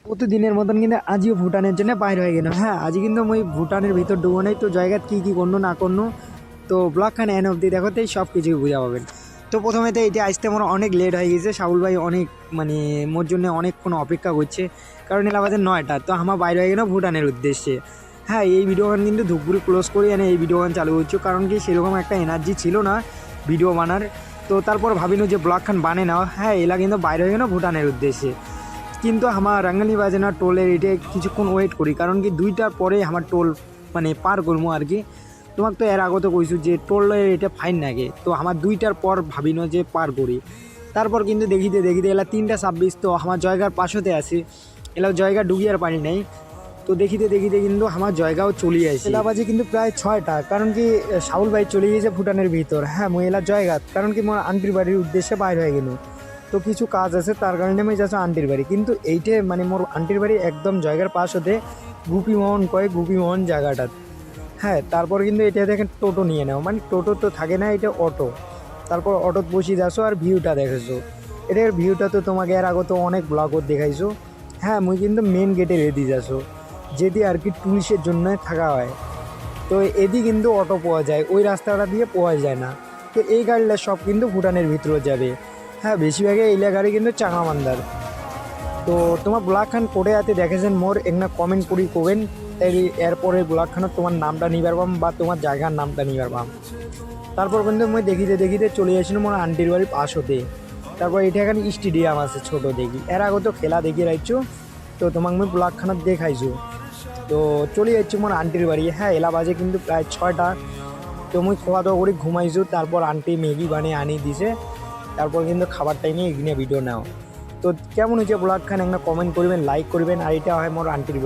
প্রতিদিনের মতন কিন্তু আজিও ভুটানের জন্য বাইর হয়ে গেল। হ্যাঁ, আজি কিন্তু মই ভুটানের ভিতর ডুবো নাই, তো জায়গাত কী কী করলো না করলো তো ব্লগখানে এন অব্দি দেখোতেই সব কিছুই বোঝা পাবেন। তো প্রথমে তো এটা আসতে আমার অনেক লেট হয়ে গেছে, সাউল ভাই অনেক মানে মোর জন্য অনেকক্ষণ অপেক্ষা করছে, কারণ এলা বাজে 9টা। তো আমার বাইরে হয়ে গেল ভুটানের উদ্দেশ্যে। হ্যাঁ, এই ভিডিওখান কিন্তু ধূপগুড়ি ক্লোজ করে এনে এই ভিডিওখান চালু করছো, কারণ কি সেরকম একটা এনার্জি ছিল না ভিডিও বানার। তো তারপর ভাবিনো যে ব্লগখান বানে নাও। হ্যাঁ, এলা কিন্তু বাইরে হয়ে গেল ভুটানের উদ্দেশ্যে। কিন্তু আমার রাঙ্গানি বাজনা টোলের এটা কিছুক্ষণ ওয়েট করি, কারণ কি 2টার পরে আমার টোল মানে পার করবো আর কি। তোমাকে তো এর আগত কইছো যে টোলের এটা ফাইন নাগে, তো আমার 2টার পর ভাবিনো যে পার করি। তারপর কিন্তু দেখিতে দেখিতে এলা 3টা 26, তো আমার জায়গার পাশতে আছে, এলা জায়গা ডুবিয়ার পানি নাই। তো দেখিতে দেখিতে কিন্তু আমার জায়গাও চলে আসে, এলা বাজে কিন্তু প্রায় 6টা, কারণ কি সাউল ভাই চলে গিয়েছে ভুটানের ভিতর। হ্যাঁ, মই এলার জায়গা, কারণ কি মোর আন্টির বাড়ির উদ্দেশ্যে বাইর হয়ে গেল, তো কিছু কাজ আছে তার কারণে আমি যাচ্ছি আন্টির বাড়ি। কিন্তু এইটে মানে মোর আন্টির বাড়ি একদম জায়গার পাশ হতে গুপিমোহন কয়, গুপিমোহন জায়গাটা। হ্যাঁ, তারপর কিন্তু এটা দেখেন টোটো নিয়ে নাও, মানে টোটো তো থাকে না, এটা অটো। তারপর অটোত বসিয়ে যাচ্ছো আর ভিউটা দেখেছো। এটার ভিউটা তো তোমাকে এর আগত অনেক ব্লগত দেখাইছো। হ্যাঁ, মুই কিন্তু মেন গেটে রেডি যাচ্ছো, যেটি আর কি টুরিস্টের জন্য থাকা হয়। তো এদি কিন্তু অটো পাওয়া যায়, ওই রাস্তাটা দিয়ে পাওয়া যায় না। তো এই গাড়িটা সব কিন্তু ভুটানের ভিতরে যাবে। হ্যাঁ, বেশিরভাগে এইলা গাড়ি কিন্তু চাঙামান্দার। তো তোমার ব্লগখান করে আতে দেখেছেন মোর একটা কমেন্ট করি করবেন, তাই এরপরে ব্লগখানত তোমার নামটা নিবার পাম বা তোমার জায়গার নামটা নিবার পাম। তারপর কিন্তু মই দেখিতে দেখিতে চলে আসছিলাম মোর আন্টির বাড়ির পাশ হতে। তারপর এটা এখানে স্টেডিয়াম আছে ছোট দেখি, এর আগত খেলা দেখি রাখছো, তো তোমাকে মই ব্লগখানত দেখাইছো। তো চলে যাচ্ছি মোর আন্টির বাড়ি। হ্যাঁ, এলা বাজে কিন্তু প্রায় 6টা। তো মুই খাওয়া দাওয়া করে ঘুমাইছো, তারপর আন্টি ম্যাগি বানিয়ে আনিয়ে দিছে। তারপর কিন্তু খাবার টাইমে এগিয়ে ভিডিও নাও। তো কেমন হয়েছে ব্লগখান একটা কমেন্ট করবেন, লাইক করবেন। আর এটা হয় মোর আন্টির